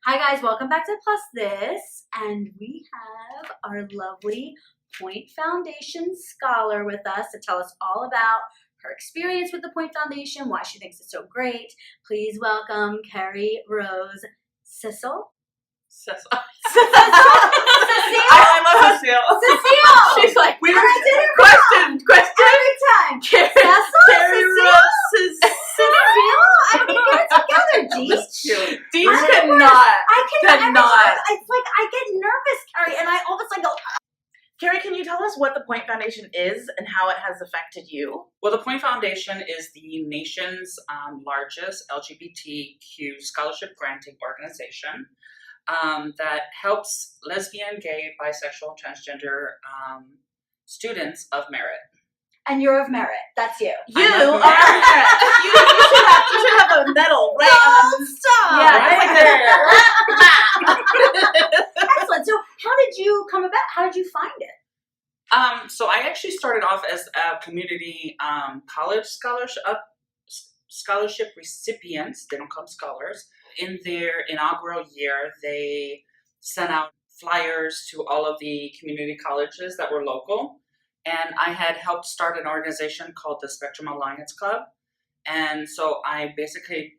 Hi guys, welcome back to Plus This, and we have our lovely Point Foundation scholar with us to tell us all about her experience with the Point Foundation, why she thinks it's so great. Please welcome Kerri Rose Cecil. Cecil. Cecile? I love Cecile. Cecile! She's like, we were question. Every time. Kerri Rose Cecile? I mean, get it together, Dee. Dee cannot. It's like I get nervous, Kerri, and I all of a sudden go, Kerri, can you tell us what the Point Foundation is and how it has affected you? Well, the Point Foundation is the nation's largest LGBTQ scholarship granting organization that helps lesbian, gay, bisexual, transgender students of merit. and you're of merit. That's you. You are of merit. You should have a medal right on. Stop. Yeah, right there. Excellent. So how did you come about? How did you find it? So I actually started off as a community college scholarship recipients. They don't call them scholars. In their inaugural year, they sent out flyers to all of the community colleges that were local. And I had helped start an organization called the Spectrum Alliance Club. And so I basically,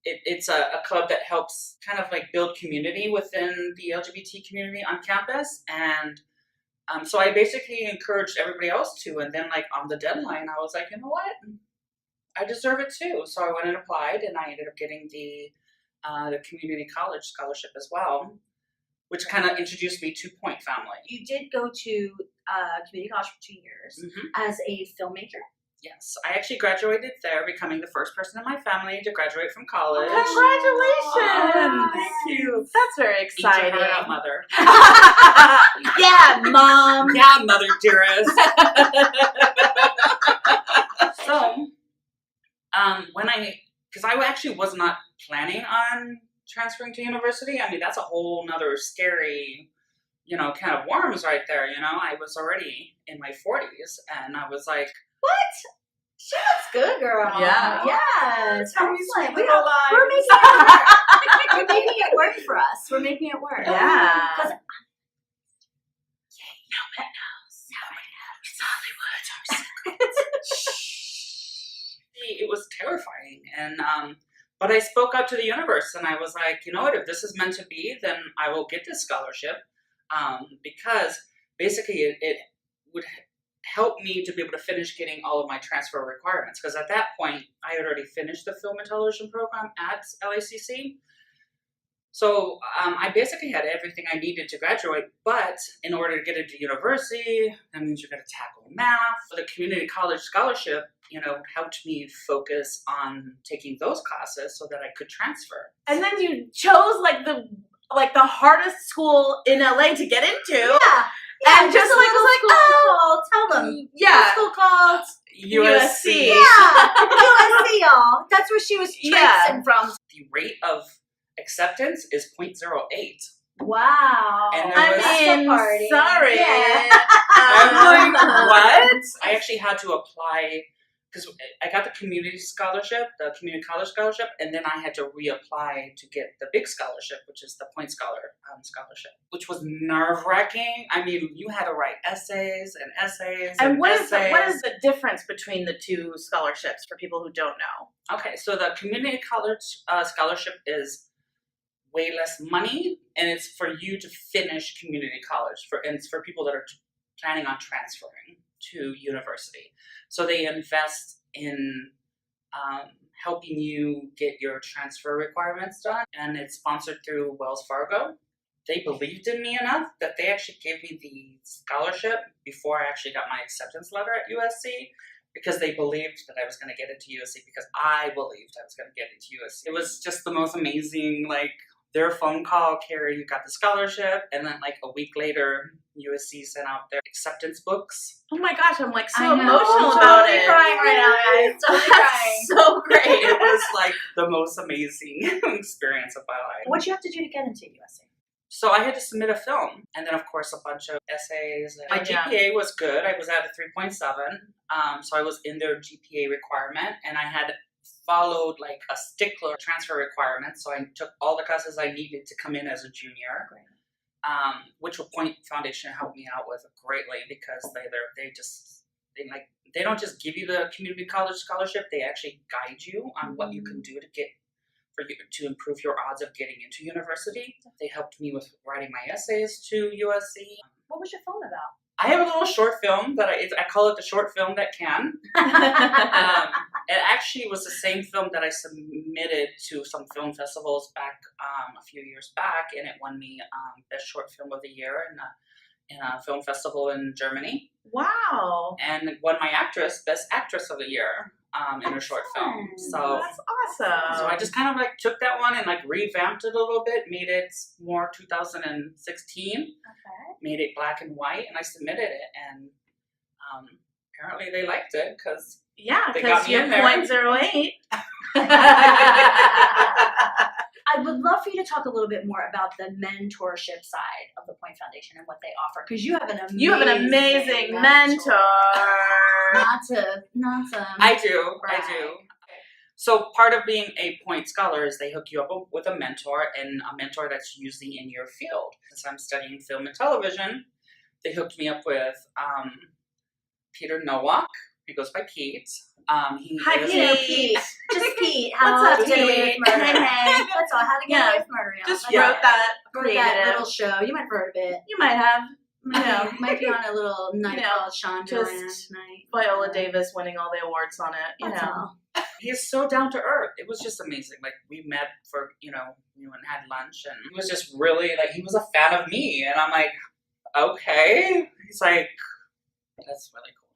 it's a club that helps kind of like build community within the LGBT community on campus. And so I basically encouraged everybody else to. And then like on the deadline, I was like, you know what? I deserve it too. So I went and applied, and I ended up getting the community college scholarship as well, which kind of introduced me to Point Family. You did go to community college for 2 years as a filmmaker. Yes, I actually graduated there, becoming the first person in my family to graduate from college. Congratulations! Thank you. That's very exciting. Eat your heart out, mother. Yeah, Mom. Yeah, mother dearest. So, because I actually was not planning on transferring to university. I mean, that's a whole nother scary, kind of worms right there. I was already in my 40s, and I was like, What? She looks good, girl. Yeah. Yes. How Excellent. we We're making it work. We're making it work for us. We're making it work. Yeah. Because Nobody knows. It's Hollywood. It was terrifying, and but I spoke out to the universe, and I was like, you know what? If this is meant to be, then I will get this scholarship, because basically it would help me to be able to finish getting all of my transfer requirements. Because at that point, I had already finished the film and television program at LACC. So I basically had everything I needed to graduate, but in order to get into university, that means you're going to tackle math. The community college scholarship, helped me focus on taking those classes so that I could transfer. And then you chose the hardest school in LA to get into. yeah. And just tell them. Yeah. School called USC. Yeah. USC, y'all. That's where she was tracing from. The rate of acceptance is 0.08. Wow. And That's a party. Sorry. Yeah. I'm like, what? I actually had to apply because I got the community scholarship, the community college scholarship, and then I had to reapply to get the big scholarship, which is the Point Scholarship, which was nerve-wracking. I mean, you had to write essays. And what is the difference between the two scholarships for people who don't know? Okay, so the community college scholarship is way less money, and it's for you to finish community college, and it's for people that are planning on transferring to university. So they invest in helping you get your transfer requirements done, and it's sponsored through Wells Fargo. They believed in me enough that they actually gave me the scholarship before I actually got my acceptance letter at USC, because they believed that I was going to get into USC, because I believed I was going to get into USC. It was just the most amazing, their phone call, Kerri, you got the scholarship, and then a week later, USC sent out their acceptance books. Oh my gosh, I'm so I know. emotional I'm about totally it. crying right now, guys. Totally crying. So great. It was the most amazing experience of my life. What'd you have to do to get into USC? So I had to submit a film, and then of course a bunch of essays. My GPA was good. I was at a 3.7, so I was in their GPA requirement, and I had followed like a stickler transfer requirement. So I took all the classes I needed to come in as a junior. Great. Which Point Foundation helped me out with greatly because they don't just give you the community college scholarship. They actually guide you on what you can do to improve your odds of getting into university. They helped me with writing my essays to USC. What was your film about? I have a little short film that I call it the short film that can. It actually was the same film that I submitted to some film festivals back a few years back, and it won me Best Short Film of the Year in a film festival in Germany. Wow! And won my Best Actress of the Year in a short film. So that's awesome. So I just kind of like took that one and like revamped it a little bit, made it more 2016. Okay. Made it black and white, and I submitted it, and apparently they liked it because you're .08. I would love for you to talk a little bit more about the mentorship side of the Point Foundation and what they offer, because you have an amazing mentor. Not to. I do. So part of being a Point Scholar is they hook you up with a mentor, and a mentor that's usually in your field. Since I'm studying film and television, they hooked me up with Peter Nowak. He goes by Pete. Hi, Pete. Just Pete. What's up, to get away Pete? with murder. Hey, that's all. How to get away with murder. Y'all. Just Like, wrote that. wrote Created that it. little show. You might have heard of it. You might have. Might be on a little night called Shondaland just night. Viola Davis winning all the awards on it. That's all. He is so down to earth. It was just amazing. Like we met for and had lunch, and he was just really like he was a fan of me, and I'm like, okay. He's like, that's really cool.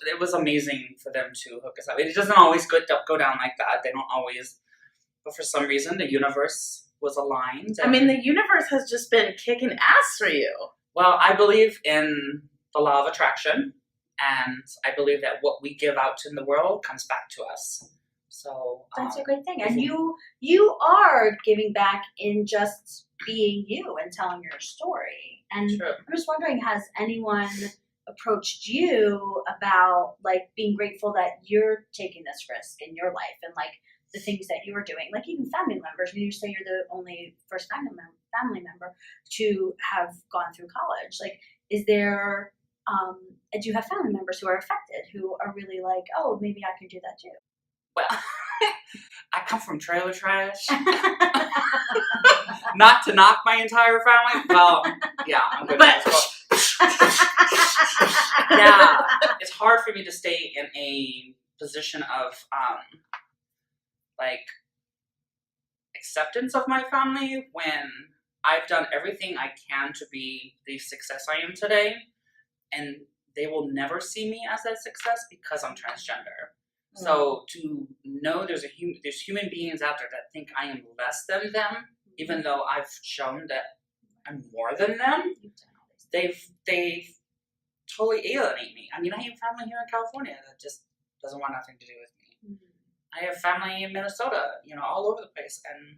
It was amazing for them to hook us up. It doesn't always go down like that. They don't always, but for some reason the universe was aligned. I mean, the universe has just been kicking ass for you. Well, I believe in the law of attraction, and I believe that what we give out in the world comes back to us. So that's a great thing, and you are giving back in just being you and telling your story. And true. I'm just wondering, has anyone approached you about like being grateful that you're taking this risk in your life and like the things that you are doing, like even family members? When you say you're the only first family member to have gone through college, like is there do you have family members who are affected who are really like, oh, maybe I can do that too? Well, I come from trailer trash. Not to knock my entire family. Well, yeah, I'm good at this. Yeah, it's hard for me to stay in a position of like acceptance of my family when I've done everything I can to be the success I am today, and they will never see me as that success because I'm transgender. Mm. So to know there's human beings out there that think I am less than them, even though I've shown that I'm more than them, they've totally alienate me. I mean, I have family here in California that just doesn't want nothing to do with me. Mm-hmm. I have family in Minnesota, all over the place, and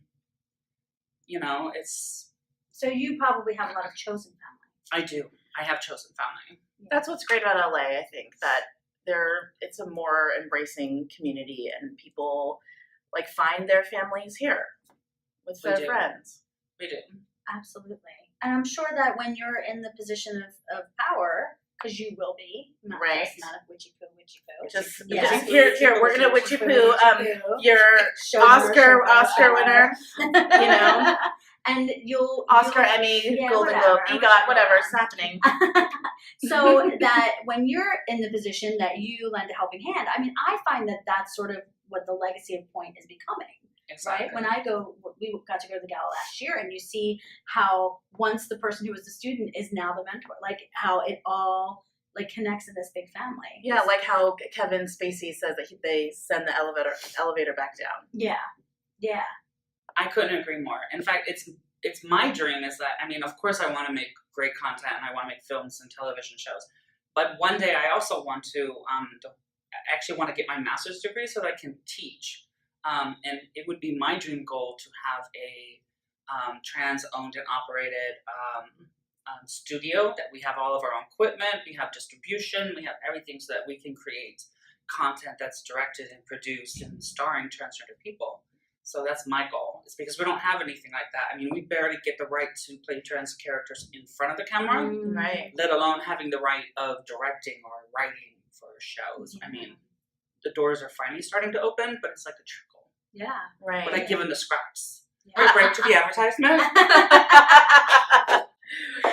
it's. So you probably have a lot of chosen family. I do. I have chosen family. That's what's great about LA. I think that it's a more embracing community, and people like find their families here with their friends. We do. Absolutely. And I'm sure that when you're in the position of power, because you will be, not witchy poo. Just here, we're gonna witchy poo. Your Oscar winner, and you'll Emmy, Golden Globe, EGOT, whatever's happening. So that when you're in the position that you lend a helping hand, I mean, I find that that's sort of what the legacy of Point is becoming. Exactly. Right? When we got to go to the gala last year, and you see how once the person who was the student is now the mentor, like how it all like connects in this big family. Yeah, like how Kevin Spacey says that they send the elevator back down. Yeah. I couldn't agree more. In fact, it's my dream is that, I mean, of course I want to make great content and I want to make films and television shows, but one day I also want to actually want to get my master's degree so that I can teach. And it would be my dream goal to have a trans-owned and operated studio that we have all of our own equipment, we have distribution, we have everything so that we can create content that's directed and produced and starring transgender people. So that's my goal. It's because we don't have anything like that. I mean, we barely get the right to play trans characters in front of the camera, Right. let alone having the right of directing or writing for shows. I mean, the doors are finally starting to open, but it's like a trickle. Yeah. Right. We're like given the scraps. Yeah. Quick break to the advertisement.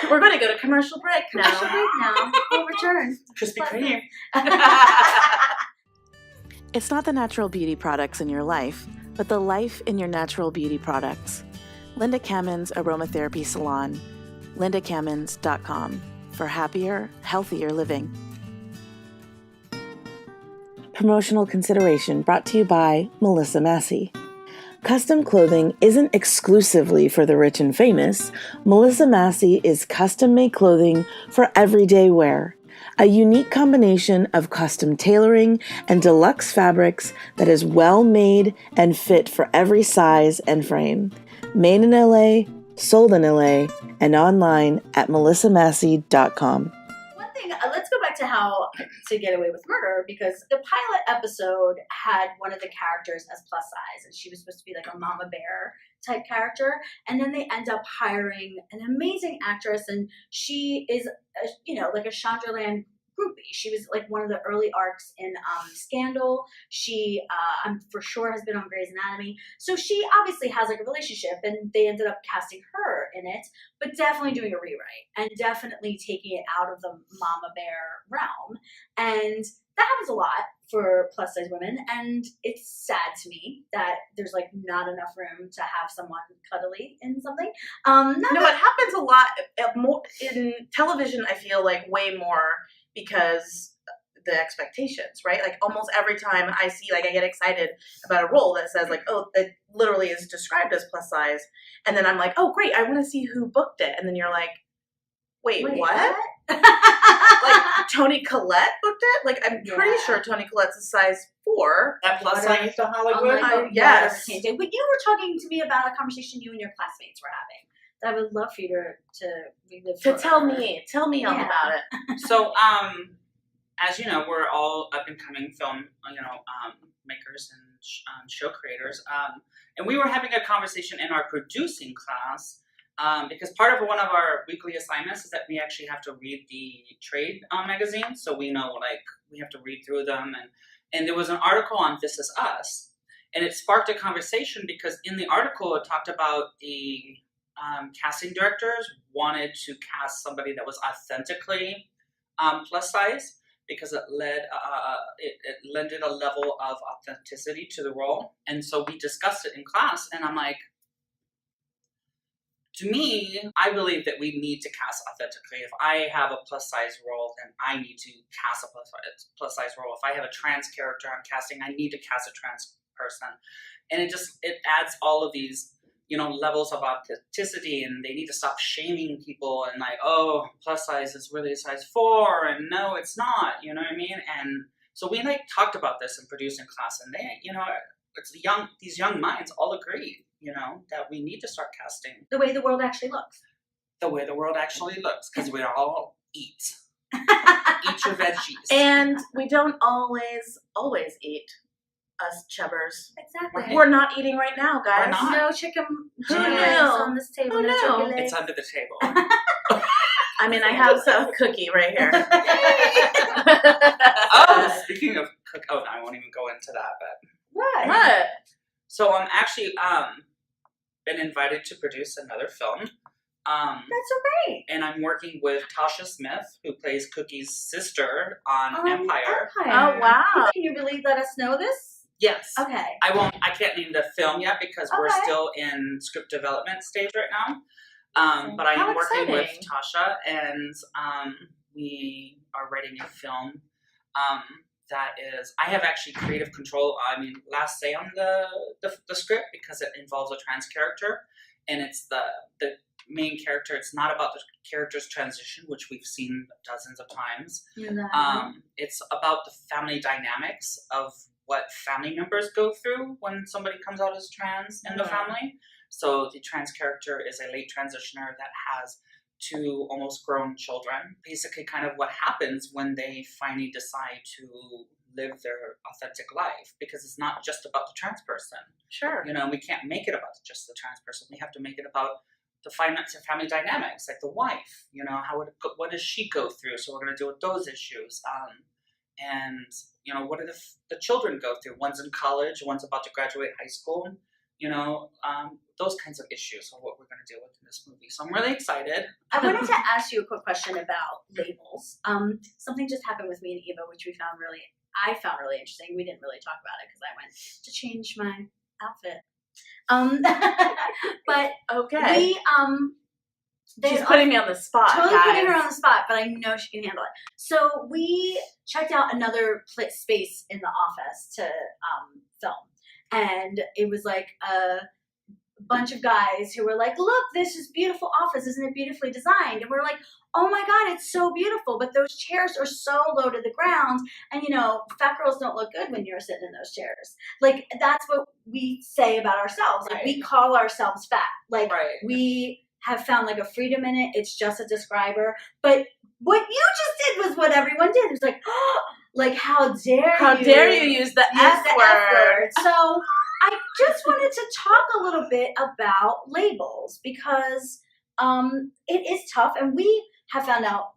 We're going to go to commercial break now. Commercial break now. We'll return. Krispy Kreme. It's not the natural beauty products in your life, but the life in your natural beauty products. Linda Kammen's Aromatherapy Salon. LindaKammens.com for happier, healthier living. Promotional consideration brought to you by Melissa Massey. Custom clothing isn't exclusively for the rich and famous. Melissa Massey is custom-made clothing for everyday wear. A unique combination of custom tailoring and deluxe fabrics that is well made and fit for every size and frame. Made in LA, sold in LA, and online at melissamassey.com. One thing, let's go back to how to get away with murder, because the pilot episode had one of the characters as plus size, and she was supposed to be like a mama bear type character, and then they end up hiring an amazing actress, and she is, like a Shondaland groupie. She was like one of the early arcs in Scandal. She, I'm for sure, has been on Grey's Anatomy. So she obviously has like a relationship, and they ended up casting her in it, but definitely doing a rewrite and definitely taking it out of the mama bear realm. And that happens a lot for plus size women, and it's sad to me that there's like not enough room to have someone cuddly in something. No, it happens a lot more in television. I feel like way more because the expectations, right? Like almost every time I see, like I get excited about a role that says like, oh, that literally is described as plus size, and then I'm like, oh great, I want to see who booked it, and then you're like, wait what? Like Toni Collette booked it? Like I'm pretty sure Toni Collette's a size 4. That plus size to Hollywood. Yes. But you were talking to me about a conversation you and your classmates were having that I would love for you to relive. To tell me all about it. So, as you know, we're all up and coming film, makers and show creators. And we were having a conversation in our producing class because part of one of our weekly assignments is that we actually have to read the trade magazines, so we know like we have to read through them. And there was an article on This Is Us, and it sparked a conversation because in the article it talked about the casting directors wanted to cast somebody that was authentically plus size because it lended a level of authenticity to the role. And so we discussed it in class, and I'm like, to me, I believe that we need to cast authentically. If I have a plus size role, then I need to cast a plus size role. If I have a trans character I'm casting, I need to cast a trans person. And it adds all of these levels of authenticity, and they need to stop shaming people and like, oh, plus size is really a size 4, and no, it's not, you know what I mean? And so we like talked about this in producing class, and they, these young minds all agreed, that we need to start casting the way the world actually looks. The way the world actually looks, because we all eat. Eat your veggies. And we don't always eat. Us chubbers. Exactly. Right. We're not eating right now, guys. We're not. No chicken Who legs knew? on this table. Who no knew? turkey legs. It's under the table. I mean, I have some cookie right here. Oh, speaking of I won't even go into that, but What? so I'm actually been invited to produce another film. That's so great. And I'm working with Tasha Smith, who plays Cookie's sister on Empire. Oh, wow. Can you really let us know this? Yes. Okay. I can't name the film yet because we're Okay. still in script development stage right now. But I am How working with exciting. Tasha, and we are writing a film that is, I have actually creative control, last say on the script because it involves a trans character, and it's the main character. It's not about the character's transition, which we've seen dozens of times. It's about the family dynamics of what family members go through when somebody comes out as trans in the family. So the trans character is a late transitioner that has 2 almost grown children. Basically kind of what happens when they finally decide to live their authentic life, because it's not just about the trans person. Sure. You know, we can't make it about just the trans person. We have to make it about the finance and family dynamics, like the wife. You know, what does she go through? So we're going to deal with those issues. And you know, what do the children go through? One's in college, one's about to graduate high school. You know, those kinds of issues are what we're going to deal with in this movie. So I'm really excited. I wanted to ask you a quick question about labels. Something just happened with me and Eva, which I found really interesting. We didn't really talk about it because I went to change my outfit. But Okay. we She's putting me on the spot. Totally guys. putting her on the spot, but I know she can handle it. So we checked out another space in the office to film, and it was like a bunch of guys who were like, "Look, this is beautiful office, isn't it beautifully designed?" And we're like, "Oh my god, it's so beautiful!" But those chairs are so low to the ground, and you know, fat girls don't look good when you're sitting in those chairs. Like that's what we say about ourselves. Like we call ourselves fat. Like we have found like a freedom in it. It's just a describer. But what you just did was what everyone did. It was like, oh, like how dare you use the F word? So I just wanted to talk a little bit about labels because it is tough, and we have found out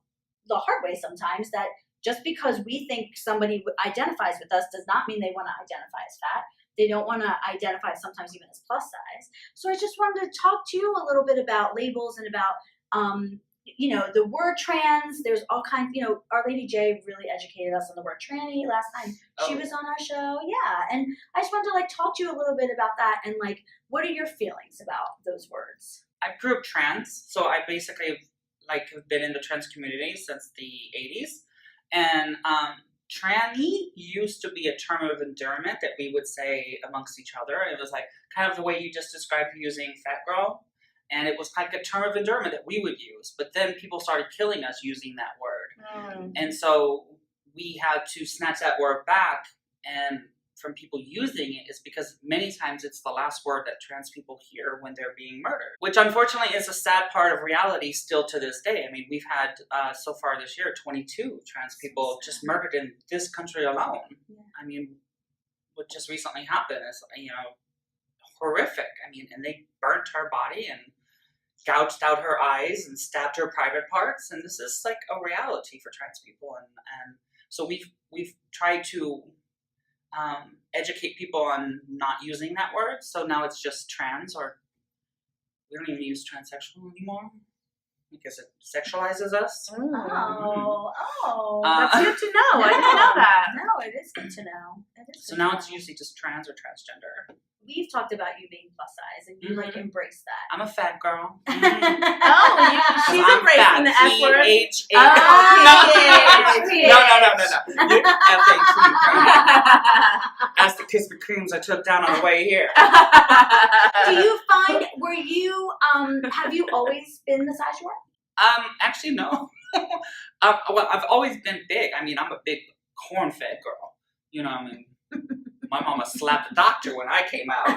the hard way sometimes that just because we think somebody identifies with us does not mean they want to identify as fat. They don't want to identify sometimes even as plus size. So I just wanted to talk to you a little bit about labels and about, you know, the word trans. There's all kinds, you know, Our Lady J really educated us on the word tranny last time she was on our show. Yeah. And I just wanted to like talk to you a little bit about that and like, what are your feelings about those words? I grew up trans, so I basically like have been in the trans community since the 80s. And tranny used to be a term of endearment that we would say amongst each other. It was like kind of the way you just described using fat girl. And it was like a term of endearment that we would use. But then people started killing us using that word. And so we had to snatch that word back and from people using it is because many times it's the last word that trans people hear when they're being murdered, which unfortunately is a sad part of reality still to this day. I mean, we've had so far this year 22 trans people just murdered in this country alone. I mean, what just recently happened is, you know, horrific. I mean, and they burnt her body and gouged out her eyes and stabbed her private parts, and this is like a reality for trans people, and so we've tried to educate people on not using that word. So now it's just trans, or we don't even use transsexual anymore because it sexualizes us. That's good to know. I didn't know that. No, it is good to know. So now it's usually just trans or transgender. We've talked about you being plus size, and you like embrace that. I'm a fat girl. She's embracing the F word. No. That's the Krispy Kremes I took down on the way here. Do you find, have you always been the size you are? Actually, no. Well, I've always been big. I mean, I'm a big corn-fed girl. You know what I mean? My mama slapped the doctor when I came out. No,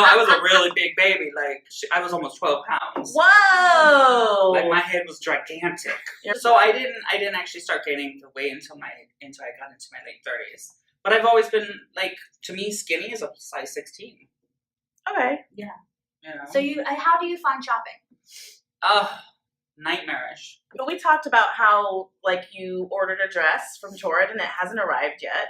I was a really big baby. Like, I was almost 12 pounds. Whoa! Like, my head was gigantic. So I didn't actually start gaining the weight until I got into my late 30s. But I've always been, like, to me, skinny is a size 16. Okay. Yeah. You know? So how do you find shopping? Nightmarish. But we talked about how, like, you ordered a dress from Torrid and it hasn't arrived yet.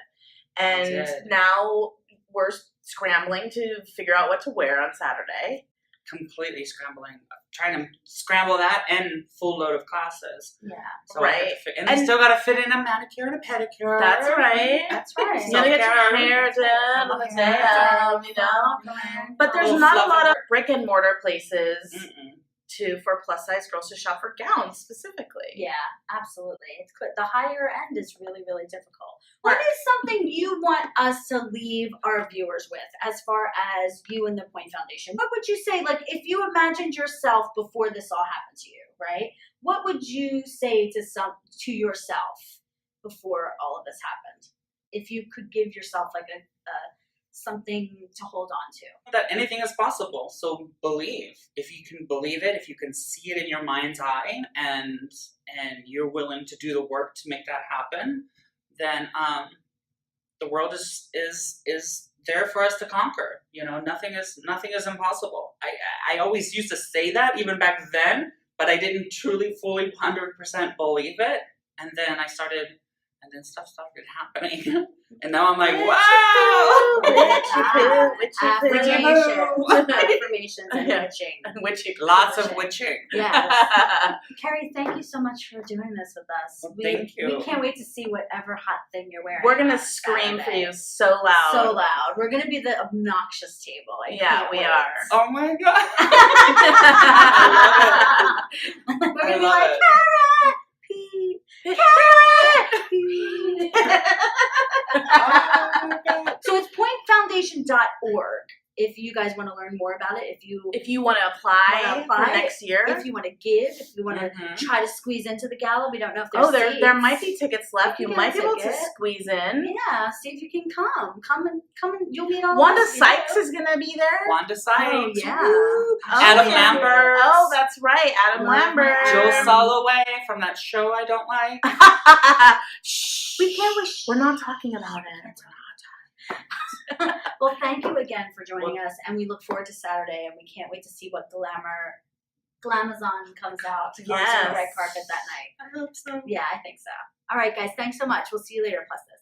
And now we're scrambling to figure out what to wear on Saturday. Completely scrambling. Trying to scramble that and full load of classes. Yeah. So right. And I still got to fit in a manicure and a pedicure. That's right. That's right. You gotta get your hair done on the day of, you know. But there's not a lot of brick and mortar places for plus size girls to shop for gowns specifically. Yeah, absolutely. It's good. The higher end is really, really difficult. What is something you want us to leave our viewers with as far as you and the Point Foundation? What would you say, like, if you imagined yourself before this all happened to you, right? What would you say to yourself before all of this happened? If you could give yourself like a something to hold on to. That anything is possible. So believe. If you can believe it, if you can see it in your mind's eye, and you're willing to do the work to make that happen, then the world is there for us to conquer. You know, nothing is impossible. I always used to say that even back then, but I didn't truly, fully, 100% believe it. And then I started, and then stuff started happening. And now I'm like, wow! Affirmations and witching. Lots of witching. Yes. Kerri, thank you so much for doing this with us. Well, thank you. We can't wait to see whatever hot thing you're wearing. We're gonna on scream for Saturday. you so loud. So loud. We're gonna be the obnoxious table. I Yeah, can't we wait. are. Oh my god! We're gonna I be love like, it. Kara, Pete, Kara, Pete. Oh my god! So it's pointfoundation.org if you guys want to learn more about it. If you want to apply for next year, if you want to give, if you want to Mhm. try to squeeze into the gala, we don't know if there's there seats. might be tickets left. You You can might be get a able to ticket. squeeze in. Yeah, see if you can come. Come and you'll meet all Wanda of us. Sykes is gonna be there. Wanda Oh Sykes. yeah. Oh, Adam yeah. Lambert. Oh, that's right, Adam Love Lambert. Joel Soloway from that show I don't like. Shh. We can't wish. We're not talking about it. Well, thank you again for joining us, and we look forward to Saturday, and we can't wait to see what Glamazon comes out on the Yes. red carpet that night. I hope so. Yeah, I think so. All right, guys, thanks so much. We'll see you later, plus this.